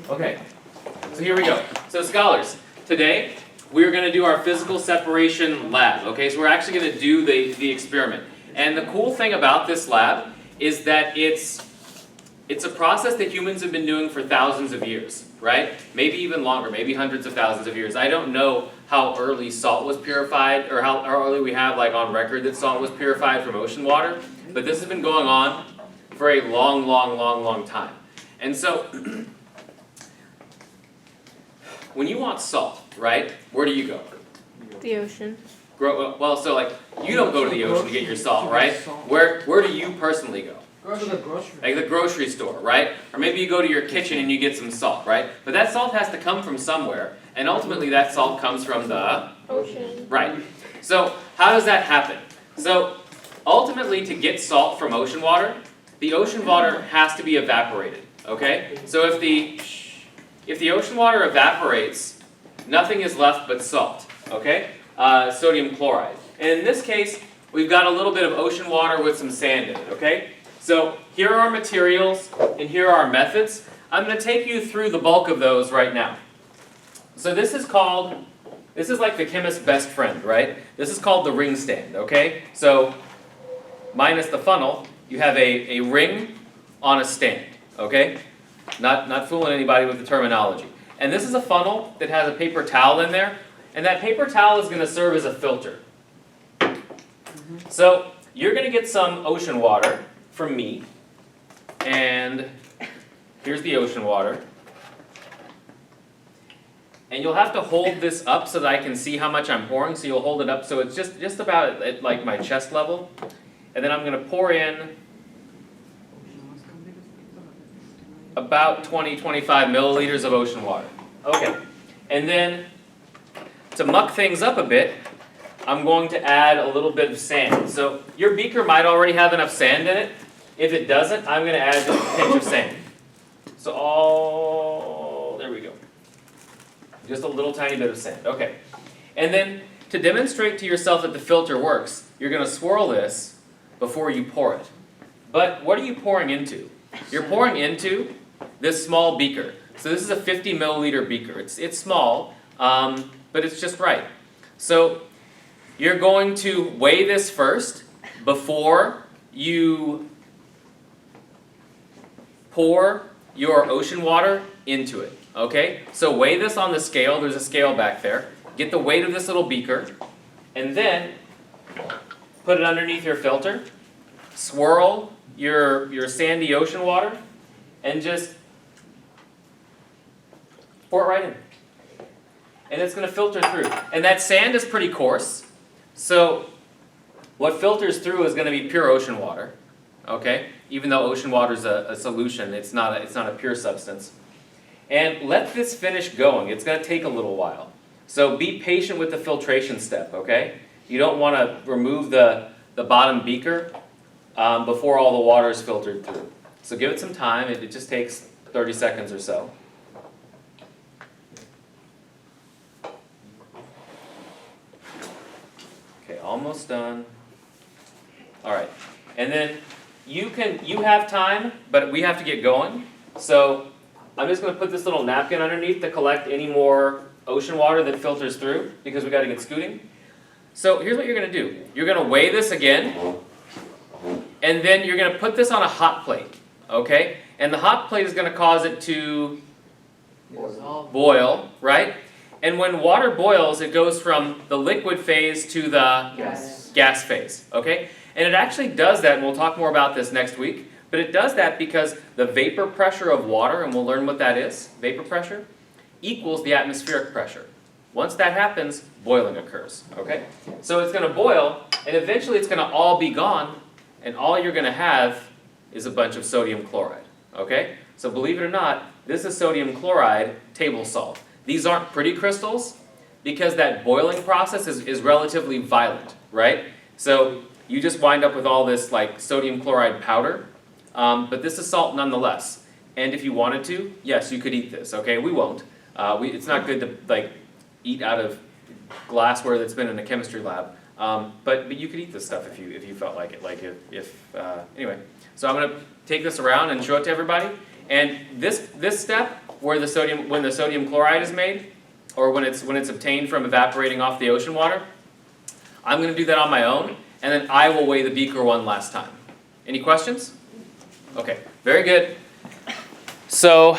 Okay, so here we go. So scholars, today we're going to do our physical separation lab. Okay, so we're actually going to do the experiment. And the cool thing about this lab is that it's a process that humans have been doing for thousands of years, right? Maybe even longer, maybe hundreds of thousands of years. I don't know how early salt was purified, or how early we have like on record that salt was purified from ocean water, but this has been going on for a long time. And so, when you want salt, right, where do you go? The ocean. Well, so like, you don't go to the ocean to get your salt, right? Where do you personally go? To the grocery. Like the grocery store, right? Or maybe you go to your kitchen and you get some salt, right? But that salt has to come from somewhere, and ultimately that salt comes from the Ocean. right. So how does that happen? So ultimately, to get salt from ocean water, the ocean water has to be evaporated. Okay? So if the ocean water evaporates, nothing is left but salt. Okay? Sodium chloride. And in this case, we've got a little bit of ocean water with some sand in it. Okay? So here are our materials, and here are our methods. I'm going to take you through the bulk of those right now. So this is like the chemist's best friend, right? This is called the ring stand, okay? So minus the funnel, you have a ring on a stand, okay? Not fooling anybody with the terminology. And this is a funnel that has a paper towel in there, and that paper towel is going to serve as a filter. So you're going to get some ocean water from me, and here's the ocean water. And you'll have to hold this up so that I can see how much I'm pouring, so you'll hold it up so it's just about at like my chest level. And then I'm going to pour in about 20-25 milliliters of ocean water. Okay, and then to muck things up a bit, I'm going to add a little bit of sand. So your beaker might already have enough sand in it. If it doesn't, I'm going to add just a pinch of sand. So there we go. Just a little tiny bit of sand. Okay. And then to demonstrate to yourself that the filter works, you're going to swirl this before you pour it. But what are you pouring into? You're pouring into this small beaker. So this is a 50 milliliter beaker. It's small, but it's just right. So you're going to weigh this first before you pour your ocean water into it. Okay? So weigh this on the scale. There's a scale back there. Get the weight of this little beaker, and then put it underneath your filter. Swirl your sandy ocean water, and just pour it right in. And it's going to filter through. And that sand is pretty coarse, so what filters through is going to be pure ocean water. Okay? Even though ocean water is a solution, it's not a pure substance. And let this finish going. It's going to take a little while. So be patient with the filtration step, okay? You don't want to remove the bottom beaker before all the water is filtered through. So give it some time. It just takes 30 seconds or so. Okay, almost done. All right. And then you have time, but we have to get going. So I'm just going to put this little napkin underneath to collect any more ocean water that filters through, because we got to get scooting. So here's what you're going to do. You're going to weigh this again, and then you're going to put this on a hot plate, okay? And the hot plate is going to cause it to boil, right? And when water boils, it goes from the liquid phase to the gas phase, okay? And it actually does that, and we'll talk more about this next week, but it does that because the vapor pressure of water, and we'll learn what that is, vapor pressure, equals the atmospheric pressure. Once that happens, boiling occurs, okay? So it's going to boil, and eventually it's going to all be gone, and all you're going to have is a bunch of sodium chloride, okay? So believe it or not, this is sodium chloride table salt. These aren't pretty crystals because that boiling process is relatively violent, right? So you just wind up with all this like sodium chloride powder, but this is salt nonetheless. And if you wanted to, yes, you could eat this, okay? We won't. It's not good to like eat out of glassware that's been in a chemistry lab, but you could eat this stuff if you felt like it. Like anyway, so I'm going to take this around and show it to everybody. And this step when the sodium chloride is made, or when it's obtained from evaporating off the ocean water. I'm going to do that on my own, and then I will weigh the beaker one last time. Any questions? Okay, very good. So